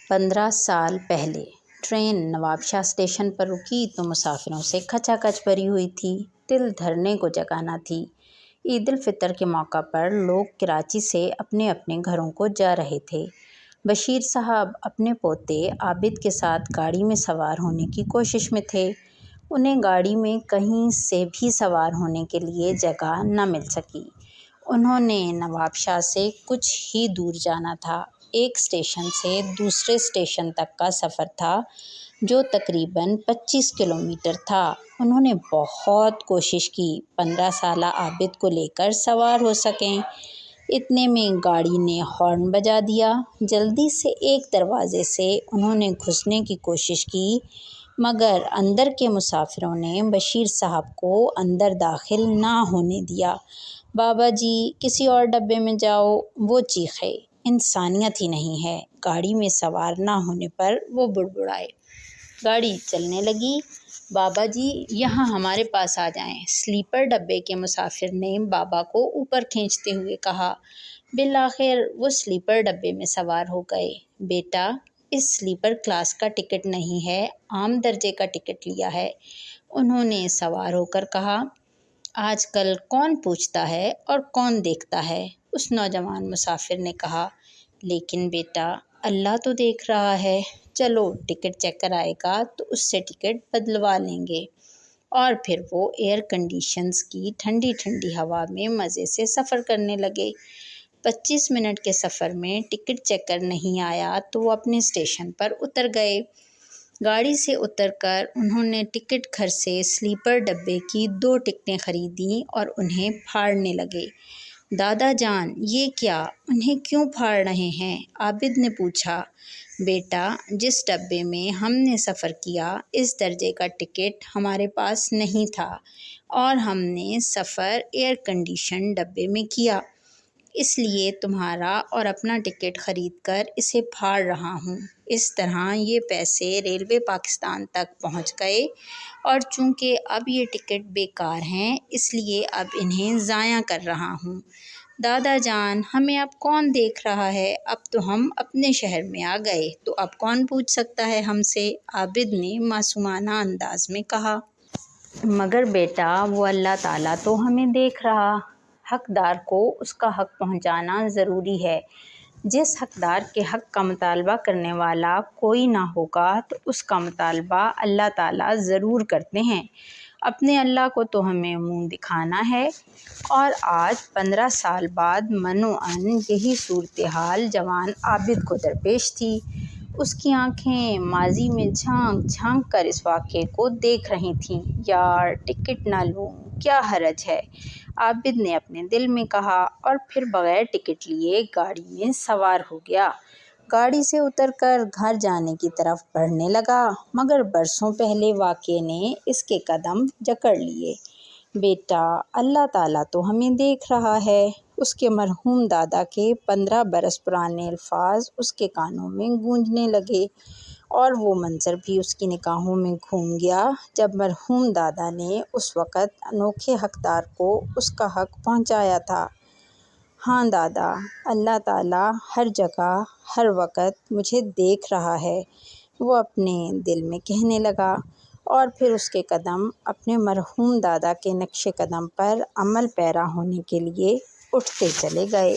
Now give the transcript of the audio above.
15 سال پہلے ٹرین نواب شاہ اسٹیشن پر رکی تو مسافروں سے کھچا کچ بھری ہوئی تھی۔ دل دھرنے کو جگہ نہ تھی۔ عید الفطر کے موقع پر لوگ کراچی سے اپنے اپنے گھروں کو جا رہے تھے۔ بشیر صاحب اپنے پوتے عابد کے ساتھ گاڑی میں سوار ہونے کی کوشش میں تھے۔ انہیں گاڑی میں کہیں سے بھی سوار ہونے کے لیے جگہ نہ مل سکی۔ انہوں نے نواب شاہ سے کچھ ہی دور جانا تھا۔ ایک اسٹیشن سے دوسرے اسٹیشن تک کا سفر تھا جو تقریباً 25 کلومیٹر تھا۔ انہوں نے بہت کوشش کی 15 سالہ عابد کو لے کر سوار ہو سکیں۔ اتنے میں گاڑی نے ہارن بجا دیا۔ جلدی سے ایک دروازے سے انہوں نے گھسنے کی کوشش کی مگر اندر کے مسافروں نے بشیر صاحب کو اندر داخل نہ ہونے دیا۔ بابا جی کسی اور ڈبے میں جاؤ، وہ چیخے۔ انسانیت ہی نہیں ہے۔ گاڑی میں سوار نہ ہونے پر وہ بڑبڑائے۔ گاڑی چلنے لگی۔ بابا جی یہاں ہمارے پاس آ جائیں۔ سلیپر ڈبے کے مسافر نے بابا کو اوپر کھینچتے ہوئے کہا۔ بالآخر وہ سلیپر ڈبے میں سوار ہو گئے۔ بیٹا اس سلیپر کلاس کا ٹکٹ نہیں ہے، عام درجے کا ٹکٹ لیا ہے، انہوں نے سوار ہو کر کہا۔ آج کل کون پوچھتا ہے اور کون دیکھتا ہے، اس نوجوان مسافر نے کہا۔ لیکن بیٹا اللہ تو دیکھ رہا ہے، چلو ٹکٹ چیکر آئے گا تو اس سے ٹکٹ بدلوا لیں گے۔ اور پھر وہ ایئر کنڈیشنز کی ٹھنڈی ٹھنڈی ہوا میں مزے سے سفر کرنے لگے۔ 25 منٹ کے سفر میں ٹکٹ چیکر نہیں آیا تو وہ اپنے اسٹیشن پر اتر گئے۔ گاڑی سے اتر کر انہوں نے ٹکٹ گھر سے سلیپر ڈبے کی 2 ٹکٹیں خریدیں اور انہیں پھاڑنے لگے۔ دادا جان یہ کیا، انہیں کیوں پھاڑ رہے ہیں؟ عابد نے پوچھا۔ بیٹا جس ڈبے میں ہم نے سفر کیا اس درجے کا ٹکٹ ہمارے پاس نہیں تھا اور ہم نے سفر ایئر کنڈیشن ڈبے میں کیا، اس لیے تمہارا اور اپنا ٹکٹ خرید کر اسے پھاڑ رہا ہوں۔ اس طرح یہ پیسے ریلوے پاکستان تک پہنچ گئے اور چونکہ اب یہ ٹکٹ بیکار ہیں اس لیے اب انہیں ضائع کر رہا ہوں۔ دادا جان ہمیں اب کون دیکھ رہا ہے، اب تو ہم اپنے شہر میں آ گئے تو اب کون پوچھ سکتا ہے ہم سے، عابد نے معصومانہ انداز میں کہا۔ مگر بیٹا وہ اللہ تعالیٰ تو ہمیں دیکھ رہا، حقدار کو اس کا حق پہنچانا ضروری ہے۔ جس حقدار کے حق کا مطالبہ کرنے والا کوئی نہ ہوگا تو اس کا مطالبہ اللہ تعالیٰ ضرور کرتے ہیں۔ اپنے اللہ کو تو ہمیں منہ دکھانا ہے۔ اور آج 15 سال بعد منوعاً یہی صورتحال جوان عابد کو درپیش تھی۔ اس کی آنکھیں ماضی میں جھانک جھانک کر اس واقعے کو دیکھ رہی تھیں۔ یار ٹکٹ نہ لوں کیا حرج ہے، عابد نے اپنے دل میں کہا اور پھر بغیر ٹکٹ لیے گاڑی میں سوار ہو گیا۔ گاڑی سے اتر کر گھر جانے کی طرف بڑھنے لگا مگر برسوں پہلے واقعے نے اس کے قدم جکڑ لیے۔ بیٹا اللہ تعالیٰ تو ہمیں دیکھ رہا ہے۔ اس کے مرحوم دادا کے 15 برس پرانے الفاظ اس کے کانوں میں گونجنے لگے اور وہ منظر بھی اس کی نگاہوں میں گھوم گیا جب مرحوم دادا نے اس وقت انوکھے حقدار کو اس کا حق پہنچایا تھا۔ ہاں دادا اللہ تعالیٰ ہر جگہ ہر وقت مجھے دیکھ رہا ہے، وہ اپنے دل میں کہنے لگا اور پھر اس کے قدم اپنے مرحوم دادا کے نقش قدم پر عمل پیرا ہونے کے لیے اٹھتے چلے گئے۔